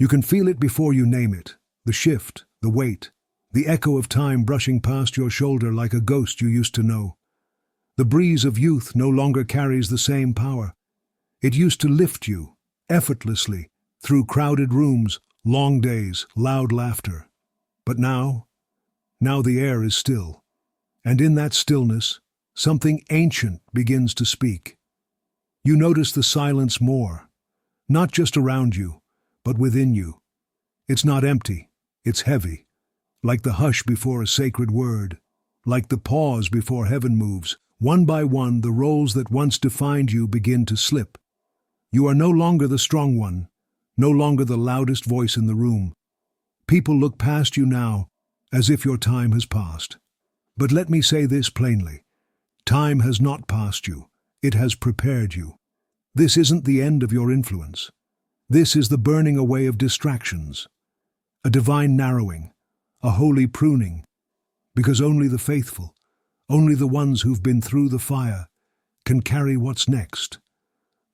You can feel it before you name it, the shift, the weight, the echo of time brushing past your shoulder like a ghost you used to know. The breeze of youth no longer carries the same power. It used to lift you, effortlessly, through crowded rooms, long days, loud laughter. But now the air is still, and in that stillness, something ancient begins to speak. You notice the silence more, not just around you, but within you. It's not empty, it's heavy, like the hush before a sacred word, like the pause before heaven moves. One by one, the roles that once defined you begin to slip. You are no longer the strong one, no longer the loudest voice in the room. People look past you now, as if your time has passed. But let me say this plainly. Time has not passed you, it has prepared you. This isn't the end of your influence. This is the burning away of distractions, a divine narrowing, a holy pruning, because only the faithful, only the ones who've been through the fire, can carry what's next.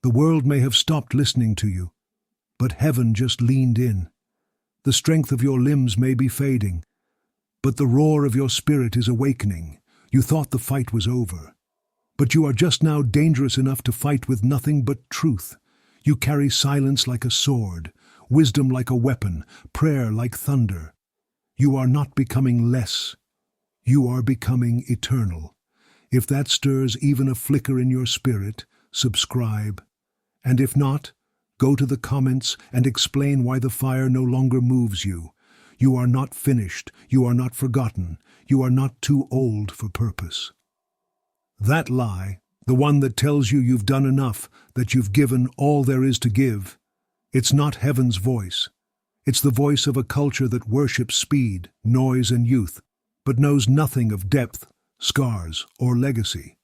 The world may have stopped listening to you, but heaven just leaned in. The strength of your limbs may be fading, but the roar of your spirit is awakening. You thought the fight was over, but you are just now dangerous enough to fight with nothing but truth. You carry silence like a sword, wisdom like a weapon, prayer like thunder. You are not becoming less. You are becoming eternal. If that stirs even a flicker in your spirit, subscribe. And if not, go to the comments and explain why the fire no longer moves you. You are not finished. You are not forgotten. You are not too old for purpose. That lie, the one that tells you you've done enough, that you've given all there is to give, it's not heaven's voice. It's the voice of a culture that worships speed, noise, and youth, but knows nothing of depth, scars, or legacy.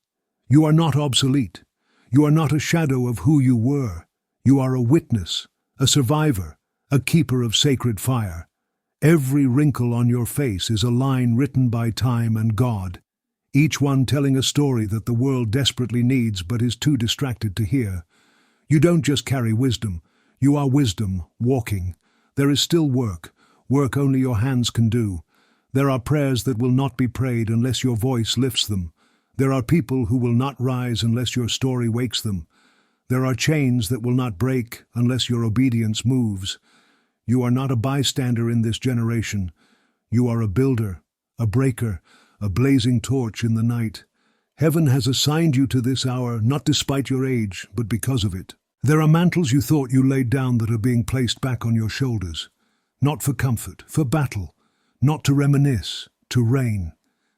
You are not obsolete. You are not a shadow of who you were. You are a witness, a survivor, a keeper of sacred fire. Every wrinkle on your face is a line written by time and God, each one telling a story that the world desperately needs but is too distracted to hear. You don't just carry wisdom, you are wisdom, walking. There is still work only your hands can do. There are prayers that will not be prayed unless your voice lifts them. There are people who will not rise unless your story wakes them. There are chains that will not break unless your obedience moves. You are not a bystander in this generation. You are a builder, a breaker, a blazing torch in the night. Heaven has assigned you to this hour, not despite your age, but because of it. There are mantles you thought you laid down that are being placed back on your shoulders. Not for comfort, for battle. Not to reminisce, to reign.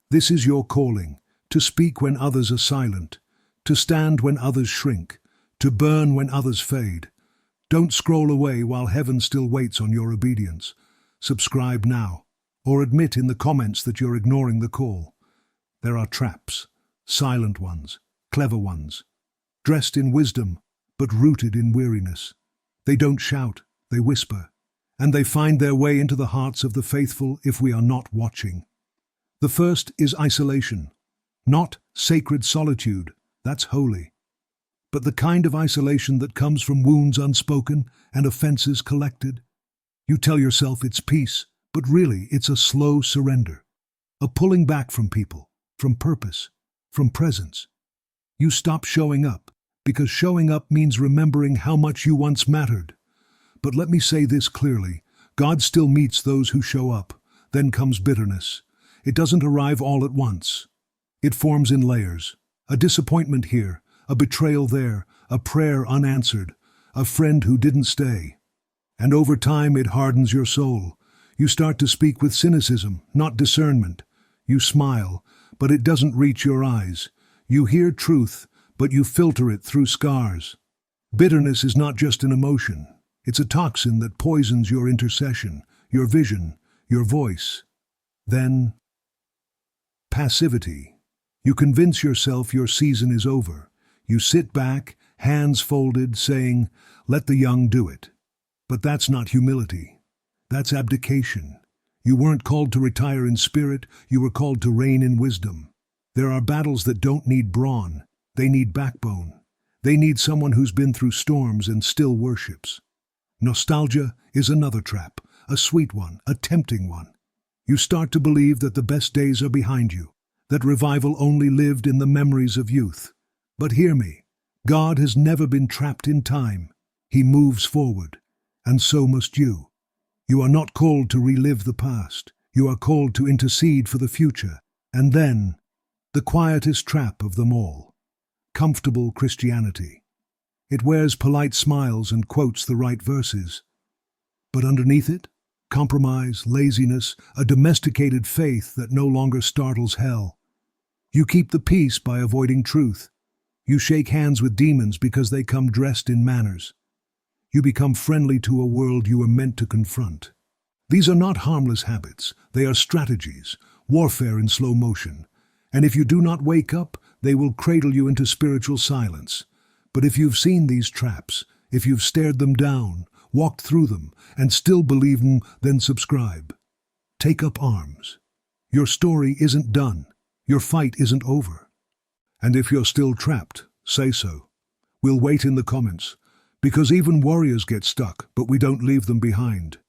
This is your calling, to speak when others are silent, to stand when others shrink, to burn when others fade. Don't scroll away while heaven still waits on your obedience. Subscribe now, or admit in the comments that you're ignoring the call. There are traps, silent ones, clever ones, dressed in wisdom, but rooted in weariness. They don't shout, they whisper, and they find their way into the hearts of the faithful if we are not watching. The first is isolation, not sacred solitude, that's holy, but the kind of isolation that comes from wounds unspoken and offenses collected. You tell yourself it's peace, but really it's a slow surrender, a pulling back from people, from purpose, from presence. You stop showing up, because showing up means remembering how much you once mattered. But let me say this clearly, God still meets those who show up. Then comes bitterness. It doesn't arrive all at once. It forms in layers. A disappointment here, a betrayal there, a prayer unanswered, a friend who didn't stay. And over time it hardens your soul. You start to speak with cynicism, not discernment. You smile, but it doesn't reach your eyes. You hear truth, but you filter it through scars. Bitterness is not just an emotion. It's a toxin that poisons your intercession, your vision, your voice. Then, passivity. You convince yourself your season is over. You sit back, hands folded, saying, "Let the young do it." But that's not humility. That's abdication. You weren't called to retire in spirit, you were called to reign in wisdom. There are battles that don't need brawn. They need backbone. They need someone who's been through storms and still worships. Nostalgia is another trap, a sweet one, a tempting one. You start to believe that the best days are behind you, that revival only lived in the memories of youth. But hear me, God has never been trapped in time. He moves forward, and so must you. You are not called to relive the past. You are called to intercede for the future. And then, the quietest trap of them all, comfortable Christianity. It wears polite smiles and quotes the right verses. But underneath it, compromise, laziness, a domesticated faith that no longer startles hell. You keep the peace by avoiding truth. You shake hands with demons because they come dressed in manners. You become friendly to a world you were meant to confront. These are not harmless habits. They are strategies, warfare in slow motion. And if you do not wake up, they will cradle you into spiritual silence. But if you've seen these traps, if you've stared them down, walked through them, and still believe them, then subscribe. Take up arms. Your story isn't done. Your fight isn't over. And if you're still trapped, say so. We'll wait in the comments, because even warriors get stuck, but we don't leave them behind.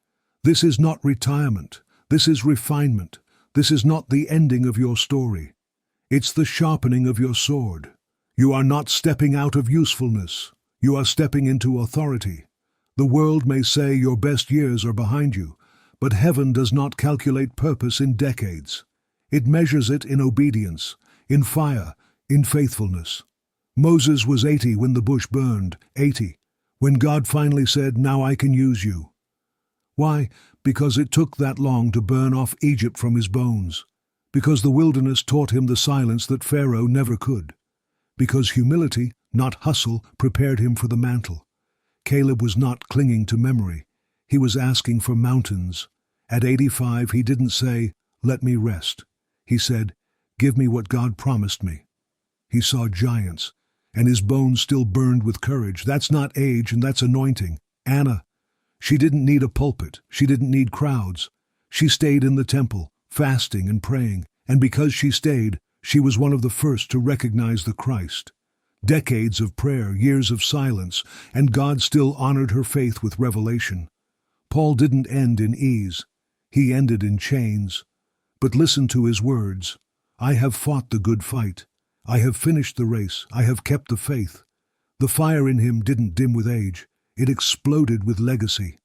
This is not retirement. This is refinement. This is not the ending of your story. It's the sharpening of your sword. You are not stepping out of usefulness. You are stepping into authority. The world may say your best years are behind you, but heaven does not calculate purpose in decades. It measures it in obedience, in fire, in faithfulness. Moses was 80 when the bush burned, 80, when God finally said, "Now I can use you." Why? Because it took that long to burn off Egypt from his bones. Because the wilderness taught him the silence that Pharaoh never could. Because humility, not hustle, prepared him for the mantle. Caleb was not clinging to memory. He was asking for mountains. At 85, he didn't say, "Let me rest." He said, "Give me what God promised me." He saw giants, and his bones still burned with courage. That's not age, and that's anointing. Anna, she didn't need a pulpit. She didn't need crowds. She stayed in the temple, fasting and praying, and because she stayed, she was one of the first to recognize the Christ. Decades of prayer, years of silence, and God still honored her faith with revelation. Paul didn't end in ease. He ended in chains. But listen to his words. "I have fought the good fight. I have finished the race. I have kept the faith." The fire in him didn't dim with age. It exploded with legacy.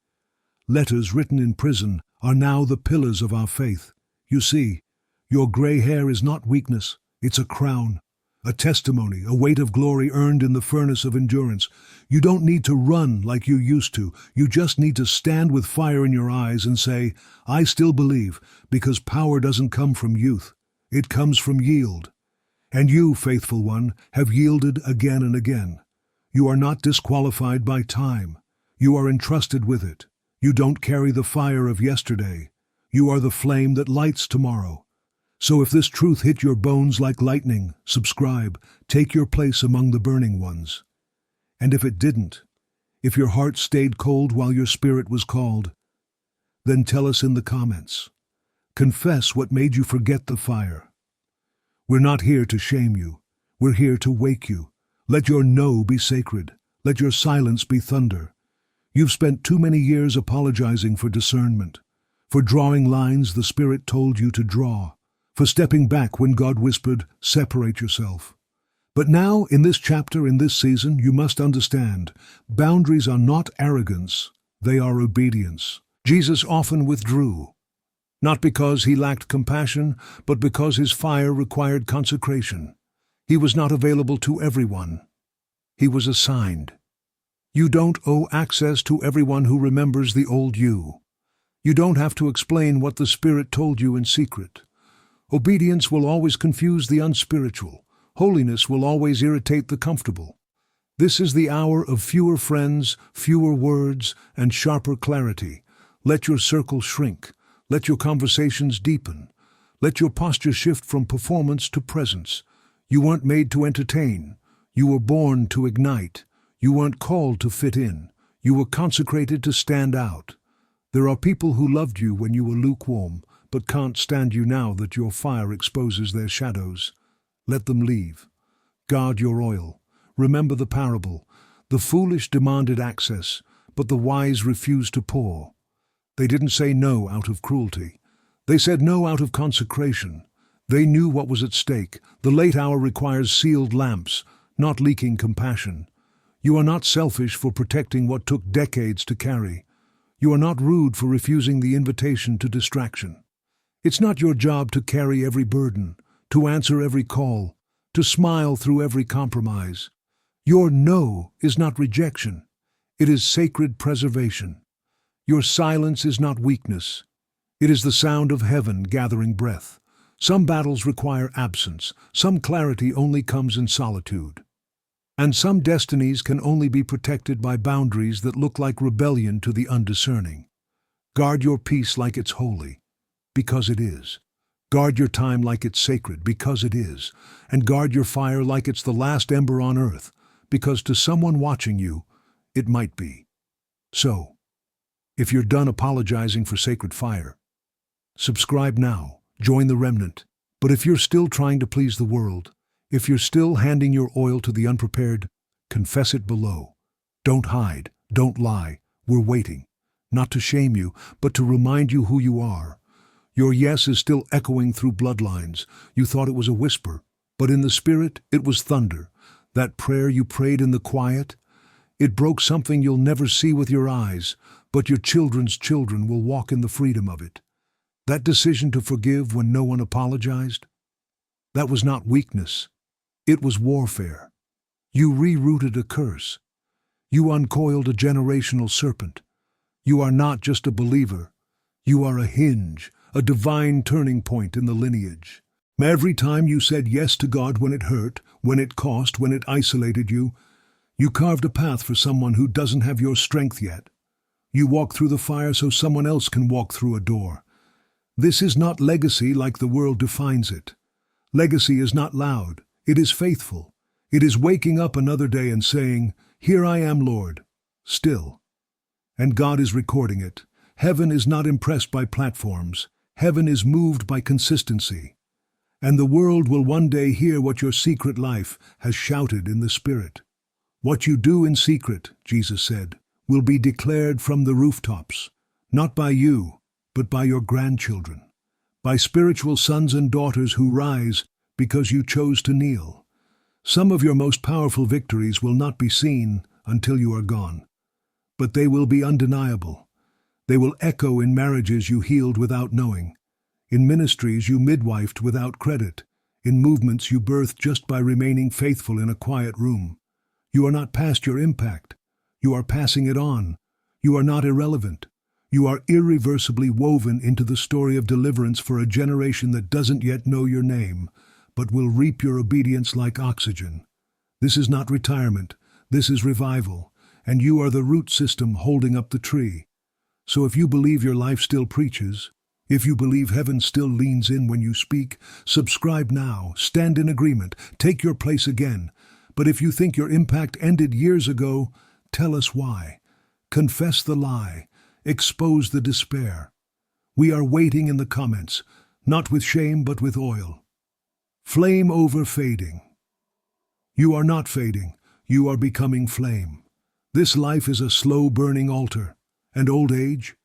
Letters written in prison are now the pillars of our faith. You see, your gray hair is not weakness. It's a crown, a testimony, a weight of glory earned in the furnace of endurance. You don't need to run like you used to. You just need to stand with fire in your eyes and say, "I still believe," because power doesn't come from youth. It comes from yield. And you, faithful one, have yielded again and again. You are not disqualified by time. You are entrusted with it. You don't carry the fire of yesterday. You are the flame that lights tomorrow. So if this truth hit your bones like lightning, subscribe, take your place among the burning ones. And if it didn't, if your heart stayed cold while your spirit was called, then tell us in the comments. Confess what made you forget the fire. We're not here to shame you. We're here to wake you. Let your no be sacred. Let your silence be thunder. You've spent too many years apologizing for discernment, for drawing lines the Spirit told you to draw, for stepping back when God whispered, "Separate yourself." But now, in this chapter, in this season, you must understand, boundaries are not arrogance, they are obedience. Jesus often withdrew, not because he lacked compassion, but because his fire required consecration. He was not available to everyone. He was assigned. You don't owe access to everyone who remembers the old you. You don't have to explain what the Spirit told you in secret. Obedience will always confuse the unspiritual. Holiness will always irritate the comfortable. This is the hour of fewer friends, fewer words, and sharper clarity. Let your circle shrink. Let your conversations deepen. Let your posture shift from performance to presence. You weren't made to entertain. You were born to ignite. You weren't called to fit in. You were consecrated to stand out. There are people who loved you when you were lukewarm, but can't stand you now that your fire exposes their shadows. Let them leave. Guard your oil. Remember the parable. The foolish demanded access, but the wise refused to pull. They didn't say no out of cruelty. They said no out of consecration. They knew what was at stake. The late hour requires sealed lamps, not leaking compassion. You are not selfish for protecting what took decades to carry. You are not rude for refusing the invitation to distraction. It's not your job to carry every burden, to answer every call, to smile through every compromise. Your no is not rejection. It is sacred preservation. Your silence is not weakness. It is the sound of heaven gathering breath. Some battles require absence. Some clarity only comes in solitude. And some destinies can only be protected by boundaries that look like rebellion to the undiscerning. Guard your peace like it's holy, because it is. Guard your time like it's sacred, because it is. And guard your fire like it's the last ember on earth, because to someone watching you, it might be. So, if you're done apologizing for sacred fire, subscribe now, join the remnant. But if you're still trying to please the world, if you're still handing your oil to the unprepared, confess it below. Don't hide, don't lie, we're waiting. Not to shame you, but to remind you who you are. Your yes is still echoing through bloodlines. You thought it was a whisper, but in the spirit, it was thunder. That prayer you prayed in the quiet, it broke something you'll never see with your eyes, but your children's children will walk in the freedom of it. That decision to forgive when no one apologized, that was not weakness. It was warfare. You rerouted a curse. You uncoiled a generational serpent. You are not just a believer. You are a hinge, a divine turning point in the lineage. Every time you said yes to God when it hurt, when it cost, when it isolated you, you carved a path for someone who doesn't have your strength yet. You walk through the fire so someone else can walk through a door. This is not legacy like the world defines it. Legacy is not loud. It is faithful. It is waking up another day and saying, "Here I am, Lord," still. And God is recording it. Heaven is not impressed by platforms. Heaven is moved by consistency. And the world will one day hear what your secret life has shouted in the Spirit. What you do in secret, Jesus said, will be declared from the rooftops, not by you, but by your grandchildren, by spiritual sons and daughters who rise because you chose to kneel. Some of your most powerful victories will not be seen until you are gone, but they will be undeniable. They will echo in marriages you healed without knowing, in ministries you midwifed without credit, in movements you birthed just by remaining faithful in a quiet room. You are not past your impact. You are passing it on. You are not irrelevant. You are irreversibly woven into the story of deliverance for a generation that doesn't yet know your name, but will reap your obedience like oxygen. This is not retirement. This is revival, and you are the root system holding up the tree. So if you believe your life still preaches, if you believe heaven still leans in when you speak, subscribe now, stand in agreement, take your place again. But if you think your impact ended years ago, tell us why. Confess the lie. Expose the despair. We are waiting in the comments, not with shame but with oil. Flame over fading. You are not fading, you are becoming flame. This life is a slow-burning altar, and old age?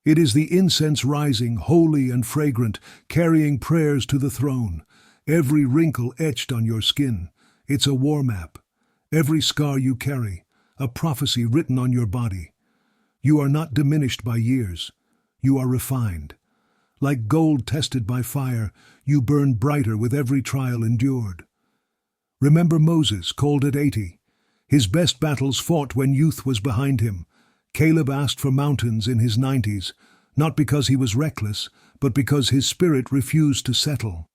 It is the incense rising, holy and fragrant, carrying prayers to the throne. Every wrinkle etched on your skin, it's a war map. Every scar you carry, a prophecy written on your body. You are not diminished by years. You are refined. Like gold tested by fire, you burn brighter with every trial endured. Remember Moses, cold at 80. His best battles fought when youth was behind him. Caleb asked for mountains in his 90s, not because he was reckless, but because his spirit refused to settle.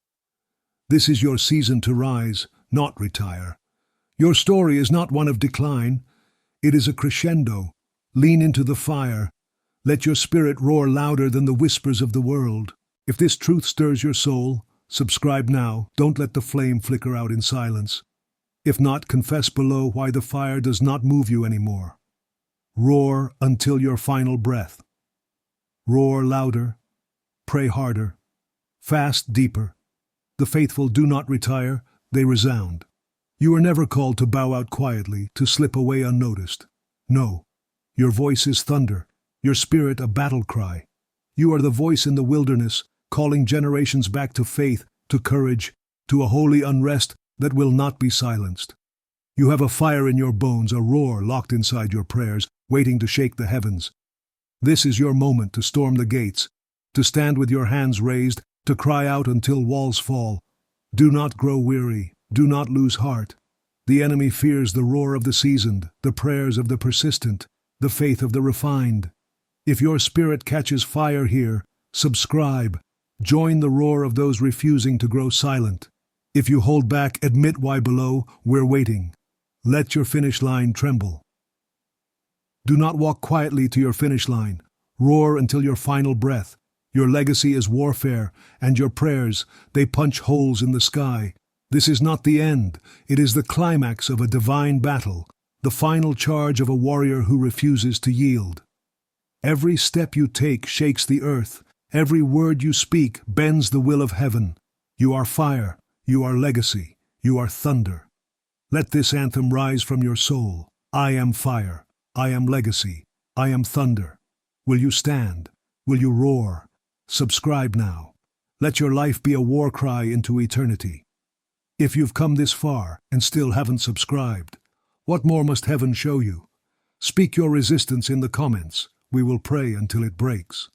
This is your season to rise, not retire. Your story is not one of decline. It is a crescendo. Lean into the fire. Let your spirit roar louder than the whispers of the world. If this truth stirs your soul, subscribe now. Don't let the flame flicker out in silence. If not, confess below why the fire does not move you anymore. Roar until your final breath. Roar louder. Pray harder. Fast deeper. The faithful do not retire, they resound. You are never called to bow out quietly, to slip away unnoticed. No. Your voice is thunder, your spirit a battle cry. You are the voice in the wilderness, calling generations back to faith, to courage, to a holy unrest that will not be silenced. You have a fire in your bones, a roar locked inside your prayers, waiting to shake the heavens. This is your moment to storm the gates, to stand with your hands raised, to cry out until walls fall. Do not grow weary, do not lose heart. The enemy fears the roar of the seasoned, the prayers of the persistent, the faith of the refined. If your spirit catches fire here, subscribe. Join the roar of those refusing to grow silent. If you hold back, admit why below, we're waiting. Let your finish line tremble. Do not walk quietly to your finish line. Roar until your final breath. Your legacy is warfare, and your prayers, they punch holes in the sky. This is not the end. It is the climax of a divine battle, the final charge of a warrior who refuses to yield. Every step you take shakes the earth. Every word you speak bends the will of heaven. You are fire. You are legacy. You are thunder. Let this anthem rise from your soul. I am fire. I am legacy. I am thunder. Will you stand? Will you roar? Subscribe now. Let your life be a war cry into eternity. If you've come this far and still haven't subscribed, what more must heaven show you? Speak your resistance in the comments. We will pray until it breaks.